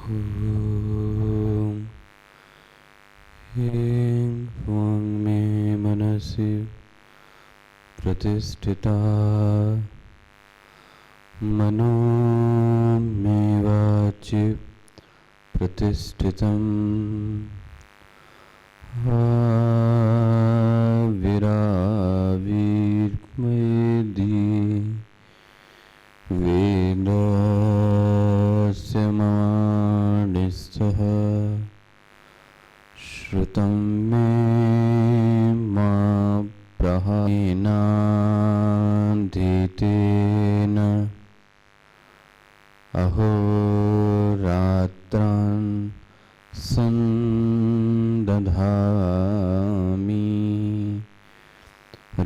ॐ ह्रीं त्वं मे मनसि प्रतिष्ठिता मनो मे वाचि प्रतिष्ठितम् आविराविर्मेधि वेदस्य माणिस्थः श्रुतं मे मा प्रहानाधीतेन अहोरात्रान् सन्दधामि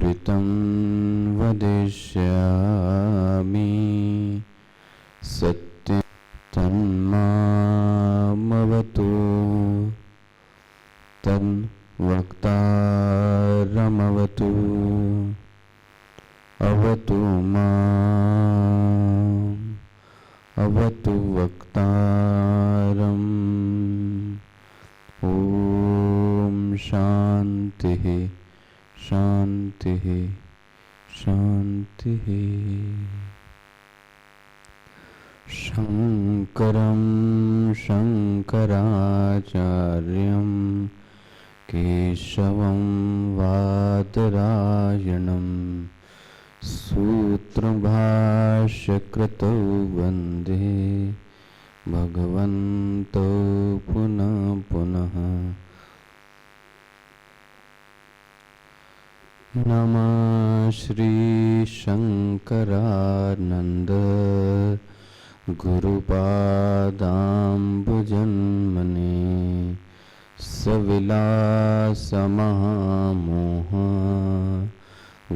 ऋतं वदिष्यामि सत्यं तन्मामवतु तन्वक्तारमवतु अवतु माम् अवतु वक्तारम्। ॐ शान्तिः शान्तिः शान्तिः। शङ्करं शङ्कराचार्यं केशवं वादरायणं सूत्रभाष्यकृतौ वन्दे भगवन्तौ पुनः पुनः। नमः श्री शङ्करानन्द गुरुपादाम्बुजन्मने सविलासमहामोह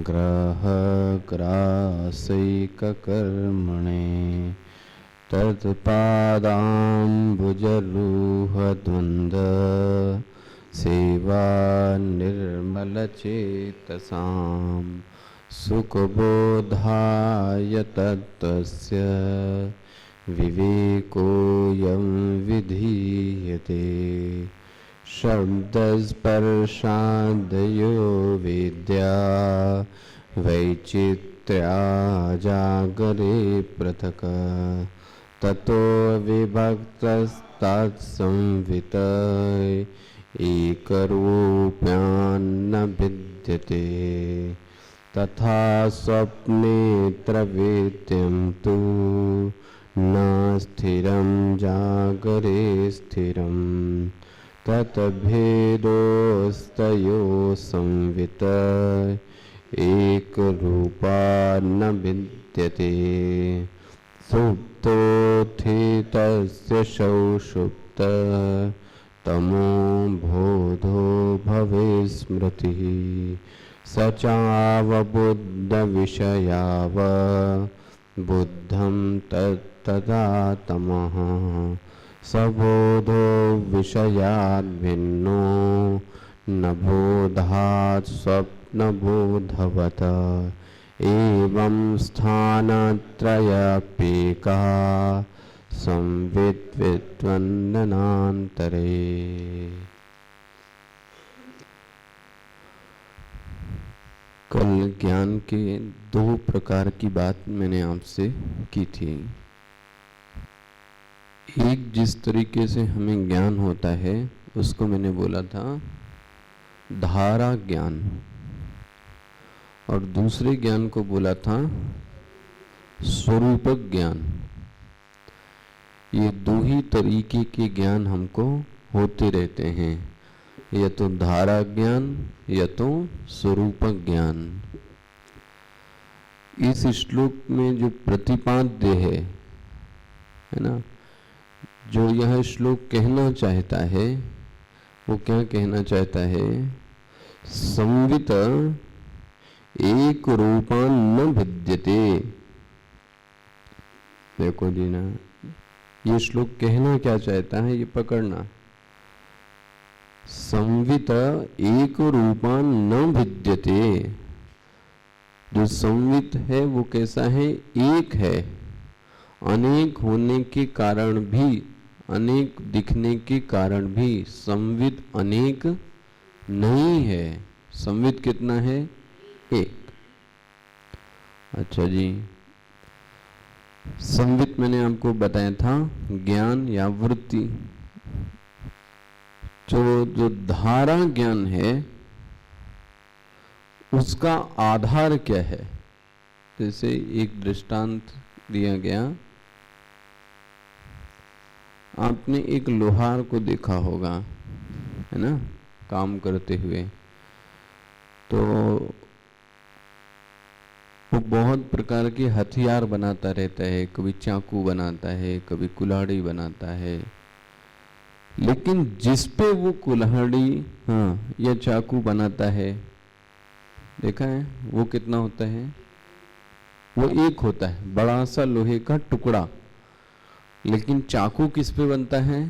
ग्रहग्रासैककर्मणे तत्पादाम्बुजरुहद्वन्द्व सेवा निर्मलचेतसां सुखबोधाय तत्त्वस्य विवेकोऽयं विधीयते। शब्दस्पर्शादयो विद्या वैचित्र्या जागरे पृथक् ततो विभक्तस्तत्संवित एकरूप्यान्न भिद्यते। तथा स्वप्ने त्रैविध्यं तु न स्थिरं जागरे स्थिरं ततभेदोस्तयोः संवित एकरूपा न विद्यते। सुप्तोत्थितस्य सुषुप्त तमो बोधो भवेत् स्मृतिः स चावबुद्धविषयाव बुद्धं तत्तदा तमः सबोधो विषयाद् भिन्नो न बोधात् स्वप्नबोधवत् एवं स्थानत्रयाप्येका संविद्विद्वन्दनान्तरे। कल ज्ञान के दो प्रकार की बात मैंने आपसे की थी। एक जिस तरीके से हमें ज्ञान होता है उसको मैंने बोला था धारा ज्ञान, और दूसरे ज्ञान को बोला था स्वरूपक ज्ञान। ये दो ही तरीके के ज्ञान हमको होते रहते हैं, या तो धारा ज्ञान या तो स्वरूपक ज्ञान। इस श्लोक में जो प्रतिपाद्य है ना, जो यह श्लोक कहना चाहता है वो क्या कहना चाहता है? संवित एक रूपान न भिद्यते। देखो जी ना, ये श्लोक कहना क्या चाहता है ये पकड़ना। संवित एक रूपान न भिद्यते। जो संवित है वो कैसा है? एक है। अनेक होने के कारण भी अनेक दिखने के कारण भी संवित अनेक नहीं है। संवित कितना है? एक। अच्छा जी, संवित मैंने आपको बताया था ज्ञान या वृत्ति। तो जो धारा ज्ञान है उसका आधार क्या है? जैसे एक दृष्टांत दिया गया, आपने एक लोहार को देखा होगा, है ना, काम करते हुए। तो वो बहुत प्रकार के हथियार बनाता रहता है, कभी चाकू बनाता है, कभी कुल्हाड़ी बनाता है। लेकिन जिस पे वो कुल्हाड़ी या चाकू बनाता है, देखा है वो कितना होता है? वो एक होता है, बड़ा सा लोहे का टुकड़ा। लेकिन चाकू किस पे बनता है?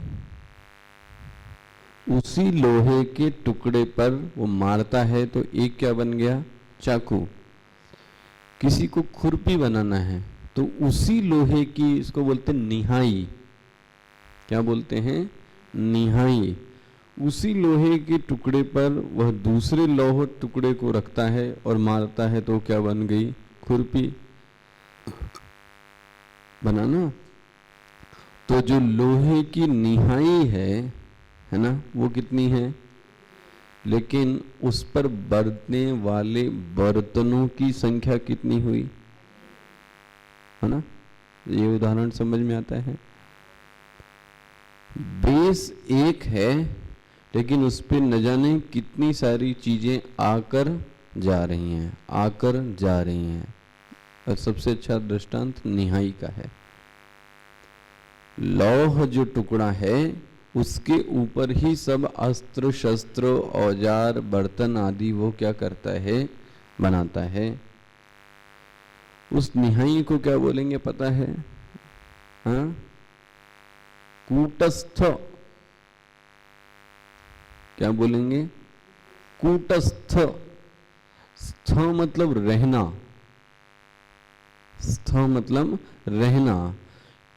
उसी लोहे के टुकड़े पर वो मारता है तो एक क्या बन गया? चाकू। किसी को खुरपी बनाना है तो उसी लोहे की, इसको बोलते हैं निहाई। क्या बोलते हैं? निहाई। उसी लोहे के टुकड़े पर वह दूसरे लोहे टुकड़े को रखता है और मारता है तो क्या बन गई? खुरपी। बनाना। तो जो लोहे की निहाई है ना, वो कितनी है? लेकिन उस पर बरतने वाले बर्तनों की संख्या कितनी हुई? है ना, ये उदाहरण समझ में आता है। बेस एक है लेकिन उस पर न जाने कितनी सारी चीजें आकर जा रही हैं, आकर जा रही हैं। और सबसे अच्छा दृष्टांत निहाई का है। लौह जो टुकड़ा है उसके ऊपर ही सब अस्त्र शस्त्र औजार बर्तन आदि वो क्या करता है? बनाता है। उस निहाई को क्या बोलेंगे पता है? हाँ, कूटस्थ। क्या बोलेंगे? कूटस्थ। स्थ मतलब रहना। स्थ मतलब रहना।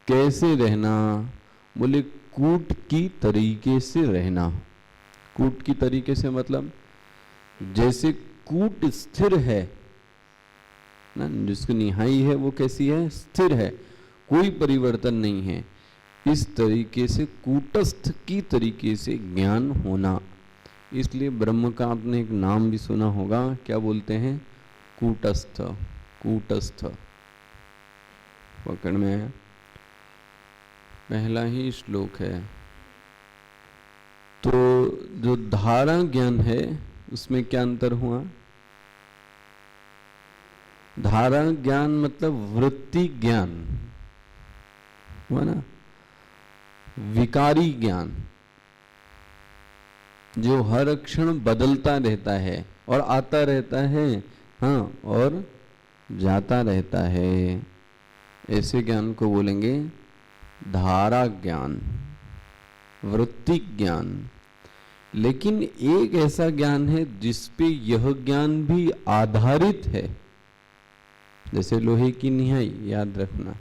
कैसे रहना? बोले कूट की तरीके से रहना। कूट की तरीके से मतलब जैसे कूट स्थिर है ना, जिसकी निहाई है वो कैसी है? स्थिर है, कोई परिवर्तन नहीं है। इस तरीके से कूटस्थ की तरीके से ज्ञान होना। इसलिए ब्रह्म का आपने एक नाम भी सुना होगा, क्या बोलते हैं? कूटस्थ। कूटस्थ पकड़ में है, पहला ही श्लोक है। तो जो धारा ज्ञान है उसमें क्या अंतर हुआ? धारा ज्ञान मतलब वृत्ति ज्ञान हुआ ना, विकारी ज्ञान जो हर क्षण बदलता रहता है और आता रहता है, हाँ, और जाता रहता है। ऐसे ज्ञान को बोलेंगे धारा ज्ञान, वृत्ति ज्ञान। लेकिन एक ऐसा ज्ञान है जिसपे यह ज्ञान भी आधारित है, जैसे लोहे की निहाई, याद रखना।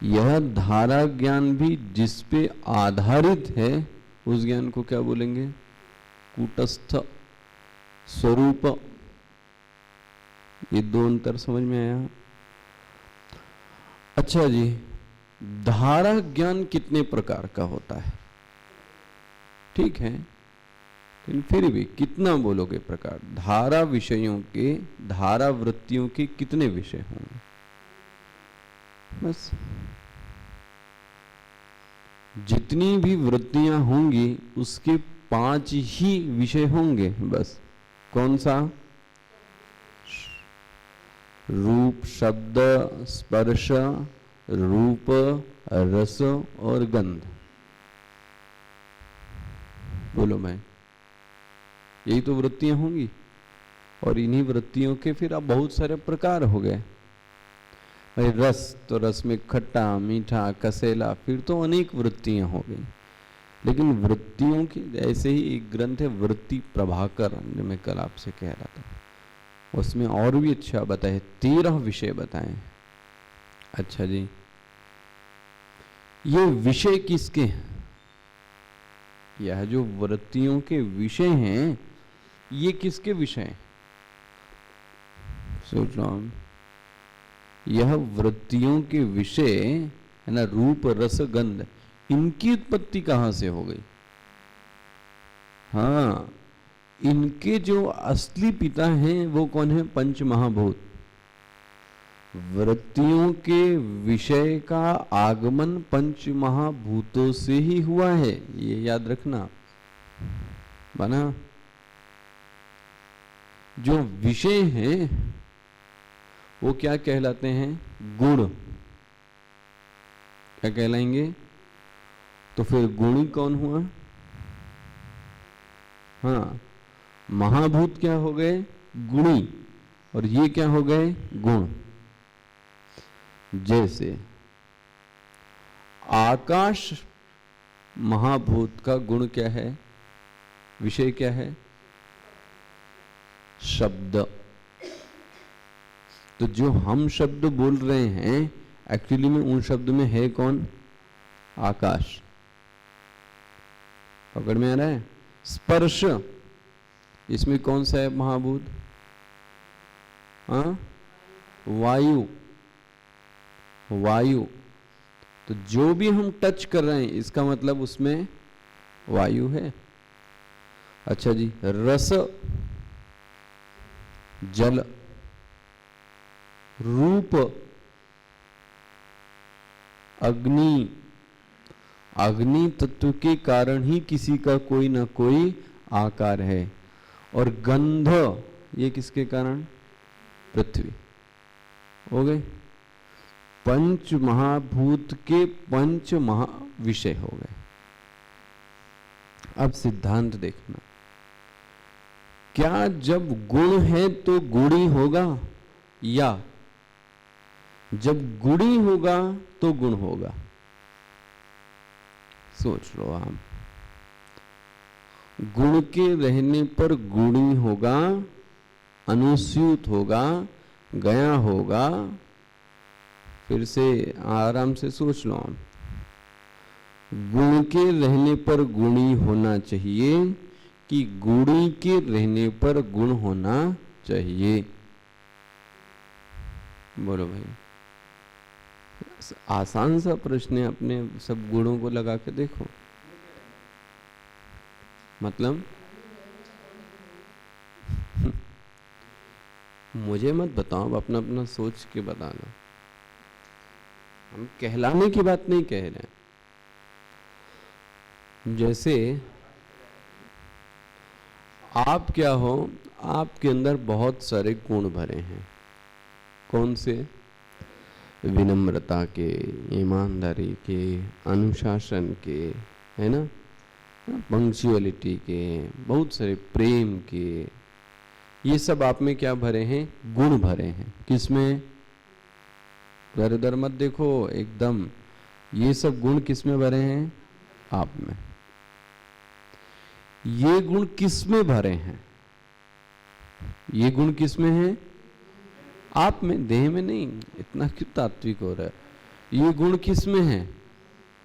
यह धारा ज्ञान भी जिसपे आधारित है उस ज्ञान को क्या बोलेंगे? कूटस्थ स्वरूप। ये दो अंतर समझ में आया? अच्छा जी, धारा ज्ञान कितने प्रकार का होता है? ठीक है, लेकिन फिर भी कितना बोलोगे प्रकार? धारा विषयों के, धारा वृत्तियों के कितने विषय होंगे? बस जितनी भी वृत्तियां होंगी उसके 5 ही विषय होंगे बस। कौन सा? रूप, शब्द, स्पर्श, रूप, रस और गंध। बोलो मैं, यही तो वृत्तियां होंगी। और इन्हीं वृत्तियों के फिर अब बहुत सारे प्रकार हो गए। भाई रस, तो रस में खट्टा, मीठा, कसेला, फिर तो अनेक वृत्तियां हो गई। लेकिन वृत्तियों की ऐसे ही एक ग्रंथ है वृत्ति प्रभाकर, जो मैं कल आपसे कह रहा था, उसमें और भी अच्छा बताए, 13 विषय बताए। अच्छा जी, ये विषय किसके हैं? यह जो वृत्तियों के विषय हैं, ये किसके विषय हैं? सोच रहा हूं। यह वृत्तियों के विषय है ना, रूप रस गंध, इनकी उत्पत्ति कहां से हो गई? हाँ, इनके जो असली पिता हैं वो कौन है? पंच महाभूत। वृत्तियों के विषय का आगमन पंच महाभूतों से ही हुआ है, ये याद रखना। बना? जो विषय हैं वो क्या कहलाते हैं? गुण। क्या कहलाएंगे? तो फिर गुणी कौन हुआ? हाँ, महाभूत क्या हो गए? गुणी। और ये क्या हो गए? गुण। जैसे आकाश महाभूत का गुण क्या है? विषय क्या है? शब्द। तो जो हम शब्द बोल रहे हैं एक्चुअली में उन शब्द में है कौन? आकाश। पकड़ में आ रहा है? स्पर्श, इसमें कौन सा है महाभूत? हाँ, वायु। वायु। तो जो भी हम टच कर रहे हैं इसका मतलब उसमें वायु है। अच्छा जी, रस, जल, रूप, अग्नि। अग्नि तत्व के कारण ही किसी का कोई ना कोई आकार है। और गंध, ये किसके कारण? पृथ्वी। हो गए पंच महाभूत के पंच महाविषय हो गए। अब सिद्धांत देखना, क्या जब गुण है तो गुणी होगा, या जब गुणी होगा तो गुण होगा? सोच लो आप। गुण के रहने पर गुणी होगा, अनुस्यूत होगा, गया होगा। फिर से आराम से सोच लो आप। गुण के रहने पर गुणी होना चाहिए कि गुणी के रहने पर गुण होना चाहिए? बोलो भाई। आसान सा प्रश्न है, अपने सब गुणों को लगा के देखो। मतलब मुझे मत बताओ, अपना अपना सोच के बताना। हम कहलाने की बात नहीं कह रहे हैं। जैसे आप क्या हो, आपके अंदर बहुत सारे गुण भरे हैं। कौन से? विनम्रता के, ईमानदारी के, अनुशासन के, है ना, पंक्चुअलिटी के, बहुत सारे प्रेम के। ये सब आप में क्या भरे हैं? गुण भरे हैं। किसमें? इधर उधर मत देखो एकदम। ये सब गुण किसमें भरे हैं? आप में। ये गुण किसमें भरे हैं? ये गुण किसमें हैं? आप में, देह में नहीं। इतना क्यों तात्विक हो रहा है? ये गुण किसमें हैं?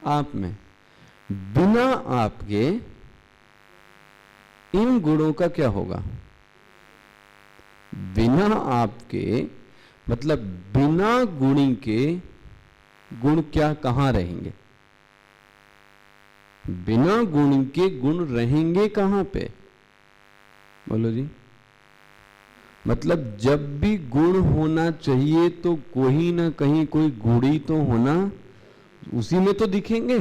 आप में। बिना आपके इन गुणों का क्या होगा? बिना आपके मतलब बिना गुणी के गुण क्या कहां रहेंगे? बिना गुण के गुण रहेंगे कहां पे? बोलो जी। मतलब जब भी गुण होना चाहिए तो कोई ना कहीं कोई गुणी तो होना, उसी में तो दिखेंगे।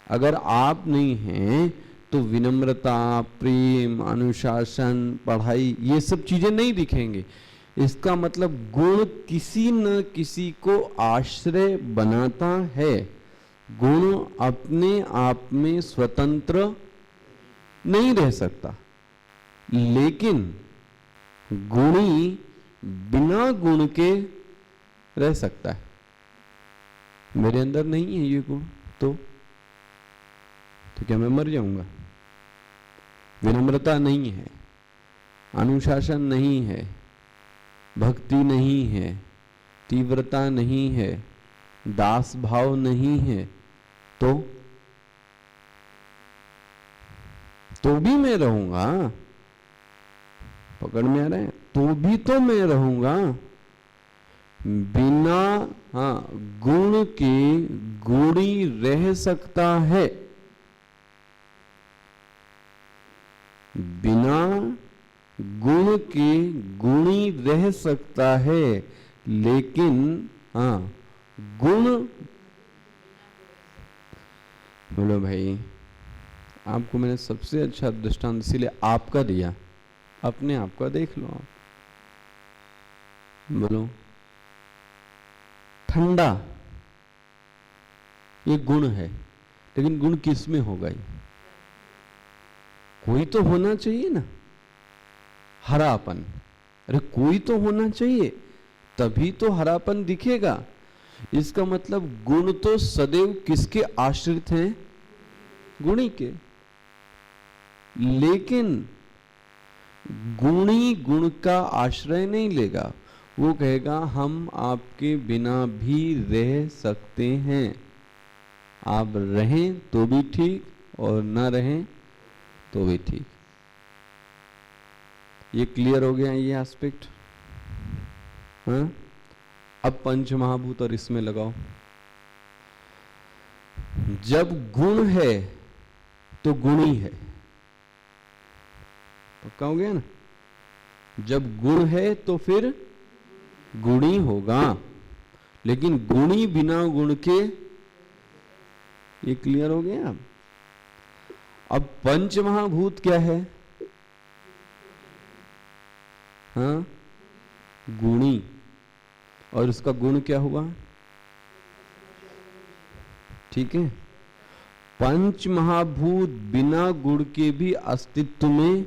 अगर आप नहीं हैं तो विनम्रता, प्रेम, अनुशासन, पढ़ाई, ये सब चीजें नहीं दिखेंगे। इसका मतलब गुण किसी न किसी को आश्रय बनाता है। गुण अपने आप में स्वतंत्र नहीं रह सकता, लेकिन गुणी बिना गुण के रह सकता है। मेरे अंदर नहीं है ये गुण, तो क्या मैं मर जाऊंगा? विनम्रता नहीं है, अनुशासन नहीं है, भक्ति नहीं है, तीव्रता नहीं है, दास भाव नहीं है तो भी मैं रहूंगा। पकड़ में आ रहा है? तो भी तो मैं रहूंगा। बिना गुण के गुणी रह सकता है। बिना गुण के गुणी रह सकता है, लेकिन गुण, बोलो भाई, आपको मैंने सबसे अच्छा दृष्टांत इसीलिए आपका दिया, अपने आप का देख लो आप। बोलो, ठंडा ये गुण है, लेकिन गुण किस में होगा? ये कोई तो होना चाहिए ना। हरापन, अरे कोई तो होना चाहिए, तभी तो हरापन दिखेगा। इसका मतलब गुण तो सदैव किसके आश्रित हैं? गुणी के। लेकिन गुणी गुण का आश्रय नहीं लेगा। वो कहेगा हम आपके बिना भी रह सकते हैं। आप रहें तो भी ठीक और ना रहें तो भी ठीक। ये क्लियर हो गया ये एस्पेक्ट? हाँ, अब पंच महाभूत और इसमें लगाओ। जब गुण है तो गुणी है, पक्का हो गया ना? जब गुण है तो फिर गुणी होगा, लेकिन गुणी बिना गुण के, ये क्लियर हो गया? अब पंच महाभूत क्या है? हाँ, गुणी, और उसका गुण क्या हुआ? ठीक है। पंच महाभूत बिना गुण के भी अस्तित्व में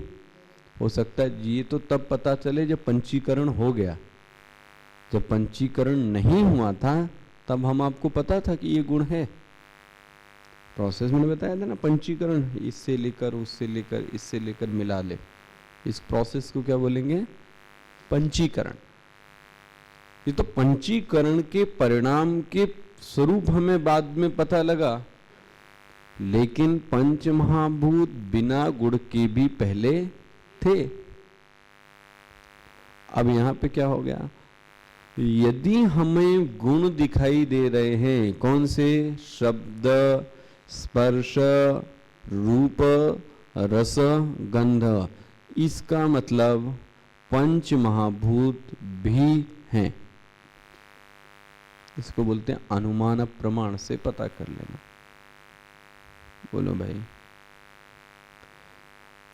हो सकता है। ये तो तब पता चले जब पंचीकरण हो गया। जब पंचीकरण नहीं हुआ था तब हम आपको पता था कि ये गुण है। प्रोसेस मैंने बताया था ना, पंचीकरण, इससे लेकर उससे लेकर इससे लेकर मिला ले, इस प्रोसेस को क्या बोलेंगे? पंचीकरण। ये तो पंचीकरण के परिणाम के स्वरूप हमें बाद में पता लगा, लेकिन पंच महाभूत बिना गुण के भी पहले थे। अब यहां पे क्या हो गया? यदि हमें गुण दिखाई दे रहे हैं, कौन से? शब्द, स्पर्श, रूप, रस, गंध, इसका मतलब पंच महाभूत भी हैं। इसको बोलते हैं अनुमान प्रमाण से पता कर लेना। बोलो भाई,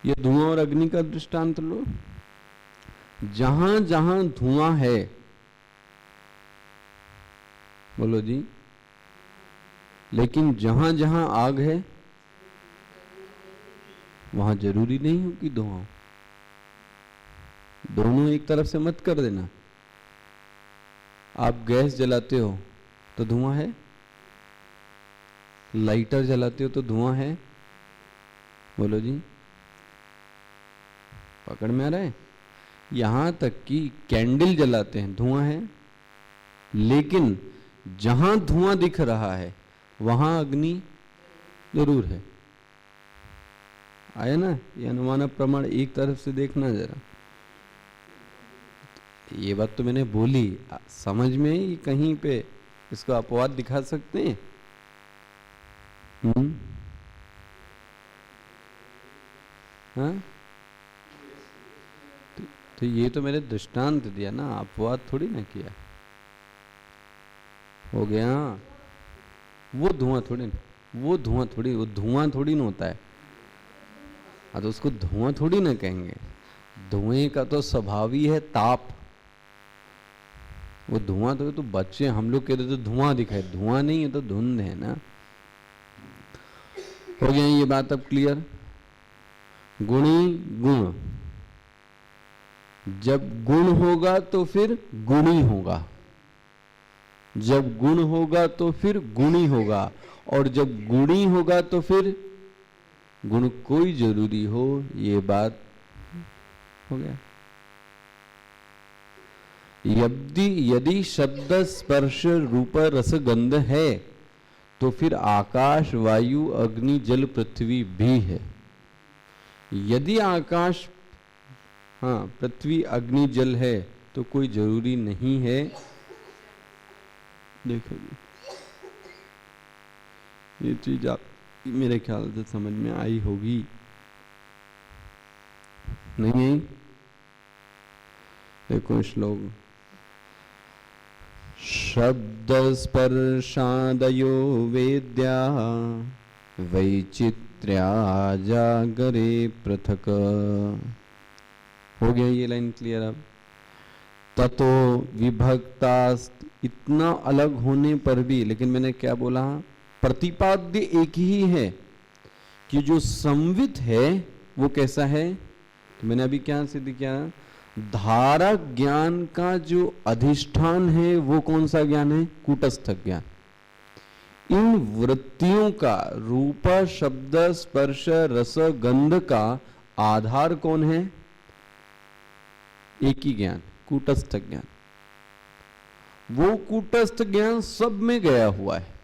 ये धुआं और अग्नि का दृष्टांत लो। जहां जहां धुआं है, बोलो जी, लेकिन जहां जहां आग है वहां जरूरी नहीं हो कि धुआं। दोनों एक तरफ से मत कर देना। आप गैस जलाते हो तो धुआं है, लाइटर जलाते हो तो धुआं है। बोलो जी, पकड़ में आ रहा है? यहां तक कि कैंडल जलाते हैं, धुआं है, लेकिन जहां धुआं दिख रहा है वहां अग्नि जरूर है। आया ना? ये अनुमान प्रमाण एक तरफ से देखना जरा। ये बात तो मैंने बोली, समझ में ही कहीं पे इसको अपवाद दिखा सकते हैं? हाँ, तो ये तो मैंने दृष्टांत दिया ना, अपवाद थोड़ी ना किया। हो गया? वो धुआं थोड़ी, वो धुआं थोड़ी ना होता है। तो उसको धुआं थोड़ी ना कहेंगे। धुएं का तो स्वभाव ही है ताप। वो धुआं तो बच्चे हम लोग कहते तो धुआं दिखाए, धुआं नहीं है तो धुंध है ना। हो गया ये बात अब क्लियर? गुणी गुण, जब गुण होगा तो फिर गुणी होगा, जब गुण होगा तो फिर गुणी होगा, और जब गुणी होगा तो फिर गुण कोई जरूरी हो। ये बात हो गया। यदि शब्द स्पर्श रूप रस गंध है तो फिर आकाश वायु अग्नि जल पृथ्वी भी है। यदि आकाश, हाँ, पृथ्वी अग्नि जल है तो कोई जरूरी नहीं है। देखो ये चीज आप मेरे ख्याल से समझ में आई होगी, नहीं आई? देखो श्लोक, शब्द स्पर्शादयो वेद्या वैचित्र्या जागरे पृथक। हो गया ये लाइन क्लियर? अब ततो विभक्तास्त, इतना अलग होने पर भी, लेकिन मैंने क्या बोला, प्रतिपाद्य एक ही है कि जो संवित है वो कैसा है। तो मैंने अभी क्या सिद्ध किया, धारा ज्ञान का जो अधिष्ठान है वो कौन सा ज्ञान है? कूटस्थ ज्ञान। इन वृत्तियों का, रूप शब्द स्पर्श रस गंध का आधार कौन है? एक ही ज्ञान, कूटस्थ ज्ञान। वो कूटस्थ ज्ञान सब में गया हुआ है।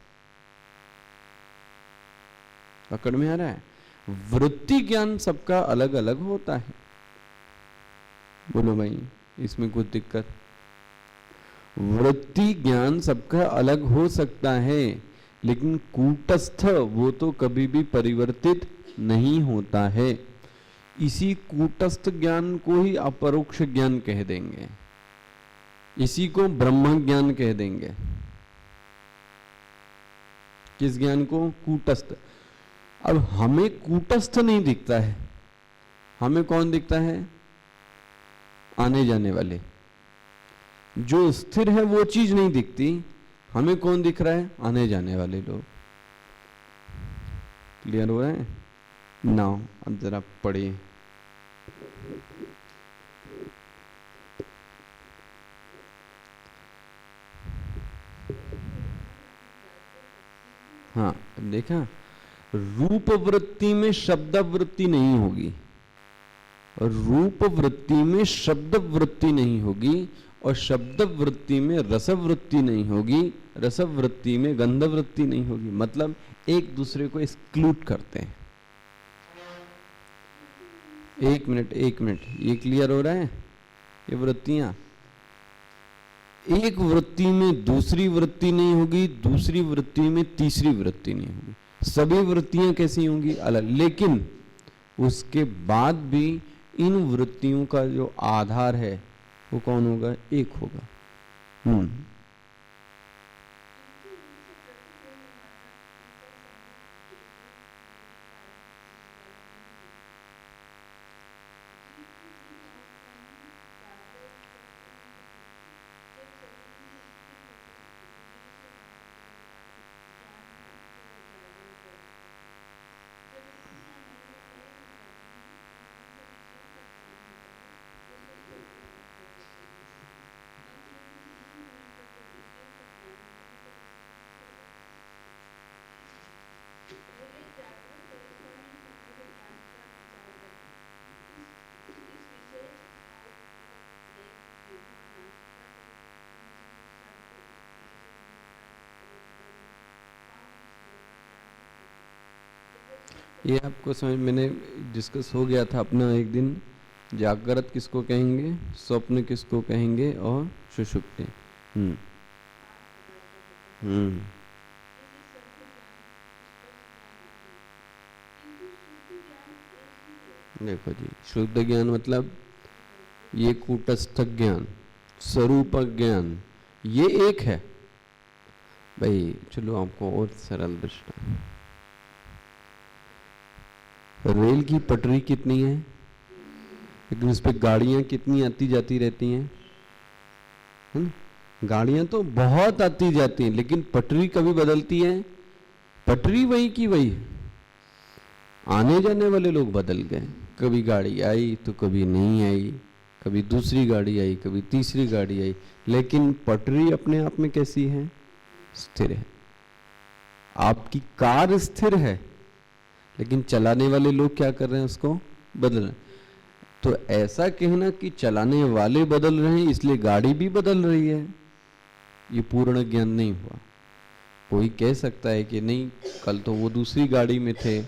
पकड़ में आ रहा है? वृत्ति ज्ञान सबका अलग अलग होता है। बोलो भाई, इसमें कुछ दिक्कत? वृत्ति ज्ञान सबका अलग हो सकता है, लेकिन कूटस्थ वो तो कभी भी परिवर्तित नहीं होता है। इसी कूटस्थ ज्ञान को ही अपरोक्ष ज्ञान कह देंगे, इसी को ब्रह्म ज्ञान कह देंगे। किस ज्ञान को? कूटस्थ। अब हमें कूटस्थ नहीं दिखता है, हमें कौन दिखता है? आने जाने वाले। जो स्थिर है वो चीज नहीं दिखती, हमें कौन दिख रहा है? आने जाने वाले लोग। क्लियर हो रहा है? नाउ अब जरा पढ़िए। हाँ, देखा, रूप वृत्ति में शब्द वृत्ति नहीं होगी, रूप वृत्ति में शब्द वृत्ति नहीं होगी, और शब्द वृत्ति में रस वृत्ति नहीं होगी, रस वृत्ति में गंध वृत्ति नहीं होगी। मतलब एक दूसरे को एक्सक्लूड करते हैं। एक मिनट, ये क्लियर हो रहा है? ये वृत्तियां, एक वृत्ति में दूसरी वृत्ति नहीं होगी, दूसरी वृत्ति में तीसरी वृत्ति नहीं होगी। सभी वृत्तियां कैसी होंगी? अलग। लेकिन उसके बाद भी इन वृत्तियों का जो आधार है वो कौन होगा? एक होगा। ये आपको समझ, मैंने डिस्कस हो गया था अपना एक दिन। जागृत किसको कहेंगे, स्वप्न किसको कहेंगे, और सुषुप्ति। देखो जी, शुद्ध ज्ञान मतलब ये कूटस्थ ज्ञान, स्वरूप ज्ञान, ये एक है भाई। चलो आपको और सरल दृष्टांत, रेल की पटरी कितनी है, लेकिन उस पर गाड़ियां कितनी आती जाती रहती हैं? गाड़ियां तो बहुत आती जाती हैं, लेकिन पटरी कभी बदलती है? पटरी वही की वही, आने जाने वाले लोग बदल गए। कभी गाड़ी आई तो कभी नहीं आई, कभी दूसरी गाड़ी आई, कभी तीसरी गाड़ी आई, लेकिन पटरी अपने आप में कैसी है? स्थिर है। आपकी कार स्थिर है, लेकिन चलाने वाले लोग क्या कर रहे हैं? उसको बदल रहे हैं। तो ऐसा कहना कि चलाने वाले बदल रहे हैं इसलिए गाड़ी भी बदल रही है, ये पूर्ण ज्ञान नहीं हुआ। कोई कह सकता है कि नहीं, कल तो वो दूसरी गाड़ी में थे,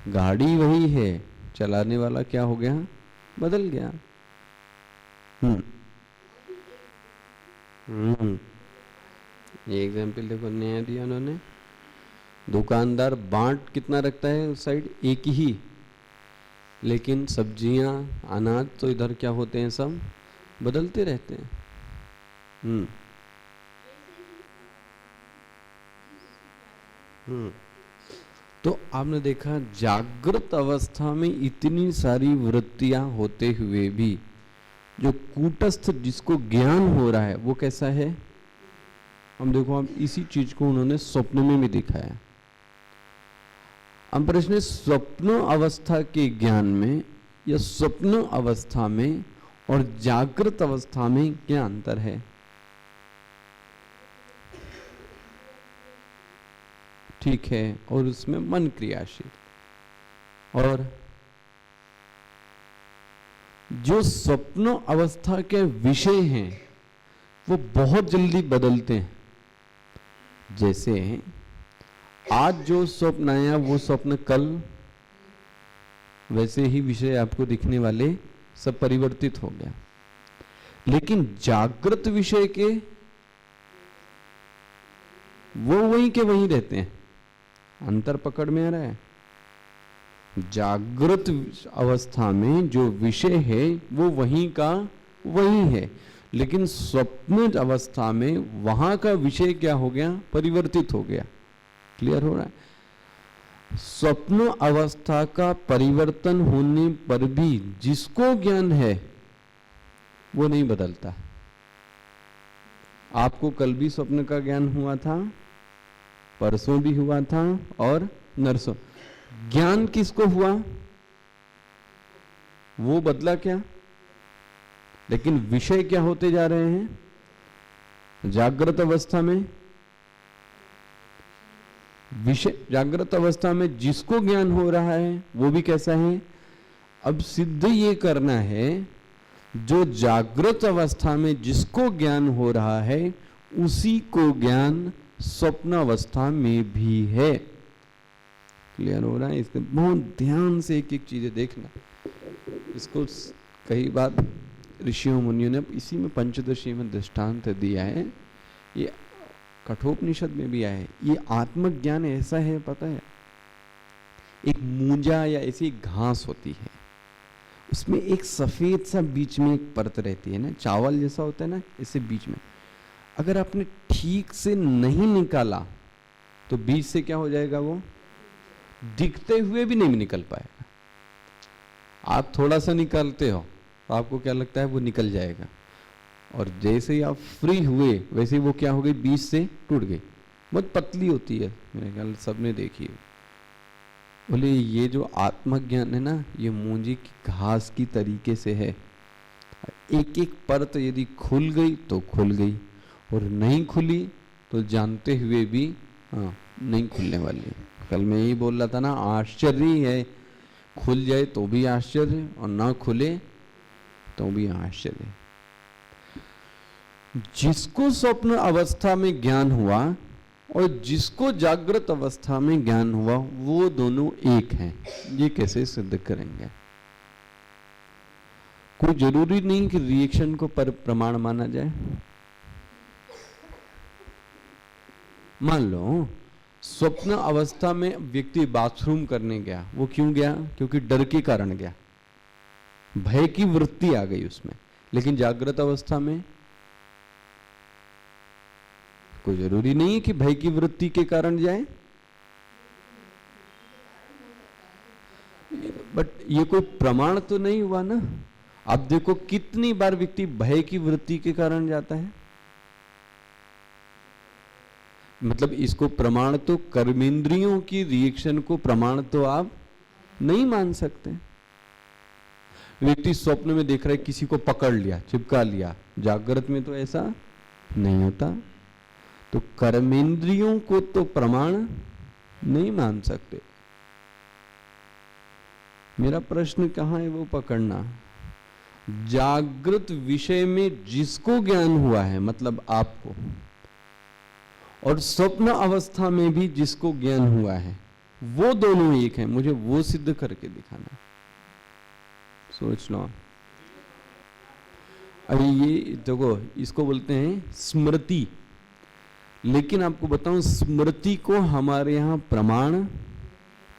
गाड़ी वही है, चलाने वाला क्या हो गया, बदल गया। ये एग्जाम्पल देखो नया दिया उन्होंने। दुकानदार बांट कितना रखता है उस साइड, एक ही, लेकिन सब्जियां अनाज तो इधर क्या होते हैं, सब बदलते रहते हैं। तो आपने देखा जागृत अवस्था में इतनी सारी वृत्तियां होते हुए भी जो कूटस्थ जिसको ज्ञान हो रहा है वो कैसा है। हम देखो, हम इसी चीज को उन्होंने स्वप्न में भी दिखाया। हम प्रश्न, स्वप्न अवस्था के ज्ञान में या स्वप्न अवस्था में और जागृत अवस्था में क्या अंतर है। ठीक है, और उसमें मन क्रियाशील, और जो स्वप्न अवस्था के विषय हैं वो बहुत जल्दी बदलते हैं। जैसे आज जो स्वप्न आया वो स्वप्न कल वैसे ही विषय आपको दिखने वाले सब परिवर्तित हो गया। लेकिन जागृत विषय के वो वहीं के वहीं रहते हैं। अंतर पकड़ में आ रहा है। जागृत अवस्था में जो विषय है वो वहीं का वहीं है, लेकिन स्वप्न अवस्था में वहां का विषय क्या हो गया, परिवर्तित हो गया। क्लियर हो रहा है। स्वप्न अवस्था का परिवर्तन होने पर भी जिसको ज्ञान है वो नहीं बदलता। आपको कल भी स्वप्न का ज्ञान हुआ था, परसों भी हुआ था और नरसों। ज्ञान किसको हुआ, वो बदला क्या, लेकिन विषय क्या होते जा रहे हैं। जागृत अवस्था में विषय, जागृत अवस्था में जिसको ज्ञान हो रहा है वो भी कैसा है। अब सिद्ध ये करना है, जो जागृत अवस्था में जिसको ज्ञान हो रहा है उसी को ज्ञान स्वप्न अवस्था में भी है। क्लियर हो रहा है। इसको बहुत ध्यान से एक एक चीजें देखना। इसको कई बार ऋषियों मुनियों ने इसी में पंचदशी में दृष्टांत दिया है। ये कठोपनिषद में भी आया है। ये आत्मज्ञान ऐसा है, पता है, एक मूंजा या ऐसी घास होती है, उसमें एक सफेद सा बीच में एक परत रहती है ना, चावल जैसा होता है ना, इसे बीच में अगर आपने ठीक से नहीं निकाला तो बीच से क्या हो जाएगा, वो दिखते हुए भी नहीं निकल पाएगा। आप थोड़ा सा निकालते हो तो आपको क्या लगता है, वो निकल जाएगा, और जैसे ही आप फ्री हुए वैसे ही वो क्या हो गई, बीच से टूट गई। बहुत पतली होती है, मेरे ख्याल सबने देखी है। बोले ये जो आत्मज्ञान है ना, ये मूंजी की घास की तरीके से है। एक एक परत यदि खुल गई तो खुल गई, और नहीं खुली तो जानते हुए भी नहीं खुलने वाली है। कल मैं यही बोल रहा था ना, आश्चर्य है, खुल जाए तो भी आश्चर्य और ना खुले तो भी आश्चर्य। जिसको स्वप्न अवस्था में ज्ञान हुआ और जिसको जागृत अवस्था में ज्ञान हुआ वो दोनों एक हैं। ये कैसे सिद्ध करेंगे। कोई जरूरी नहीं कि रिएक्शन को पर प्रमाण माना जाए। मान लो स्वप्न अवस्था में व्यक्ति बाथरूम करने गया, वो क्यों गया, क्योंकि डर के कारण गया, भय की वृत्ति आ गई उसमें। लेकिन जागृत अवस्था में कोई जरूरी नहीं है कि भय की वृत्ति के कारण जाए, बट ये कोई प्रमाण तो नहीं हुआ ना। अब देखो कितनी बार व्यक्ति भय की वृत्ति के कारण जाता है। मतलब इसको प्रमाण तो, कर्मेंद्रियों की रिएक्शन को प्रमाण तो आप नहीं मान सकते। व्यक्ति स्वप्न में देख रहा है किसी को पकड़ लिया, चिपका लिया, जागृत में तो ऐसा नहीं होता। तो कर्मेंद्रियों को तो प्रमाण नहीं मान सकते। मेरा प्रश्न कहां है, वो पकड़ना। जागृत विषय में जिसको ज्ञान हुआ है, मतलब आपको, और स्वप्न अवस्था में भी जिसको ज्ञान हुआ है, वो दोनों एक हैं, मुझे वो सिद्ध करके दिखाना। सोच लो। अभी ये देखो, इसको बोलते हैं स्मृति। लेकिन आपको बताऊं, स्मृति को हमारे यहां प्रमाण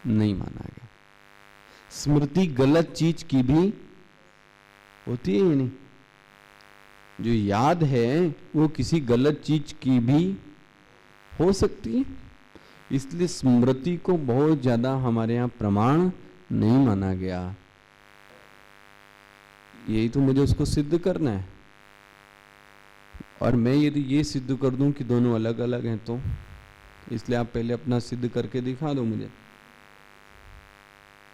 नहीं माना गया। स्मृति गलत चीज की भी होती है या नहीं? जो याद है वो किसी गलत चीज की भी हो सकती है, इसलिए स्मृति को बहुत ज्यादा हमारे यहां प्रमाण नहीं माना गया। यही तो मुझे उसको सिद्ध करना है, और मैं यदि ये सिद्ध कर दूं कि दोनों अलग अलग हैं, तो इसलिए आप पहले अपना सिद्ध करके दिखा दो मुझे।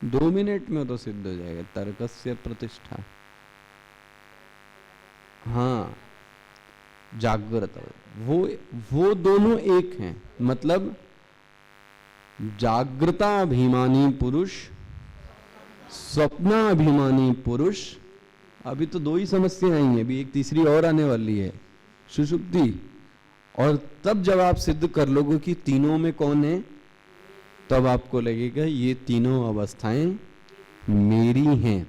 2 मिनट में तो सिद्ध हो जाएगा। तर्कस्य प्रतिष्ठा। हाँ, जागृत, वो दोनों एक हैं। मतलब जागृताभिमानी पुरुष, स्वप्नाभिमानी पुरुष। अभी तो 2 ही समस्या आई हैं, अभी एक तीसरी और आने वाली है, सुषुप्ति। और तब जब आप सिद्ध कर लोगे कि तीनों में कौन है, तब आपको लगेगा ये तीनों अवस्थाएं मेरी हैं,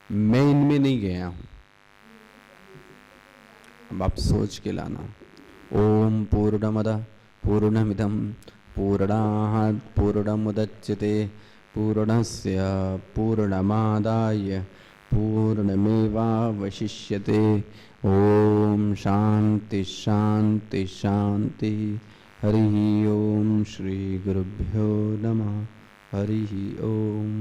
मैं इनमें नहीं गया हूं। अब आप सोच के लाना। ओम पूर्णमदः पूर्णमिदं पूर्णात् पूर्णमुदच्यते पूर्णस्य पूर्णमादाय पूर्णमेवावशिष्यते। ओम शांति शांति शांति। हरि ओम। श्री गुरुभ्यो नमः। हरि ओम।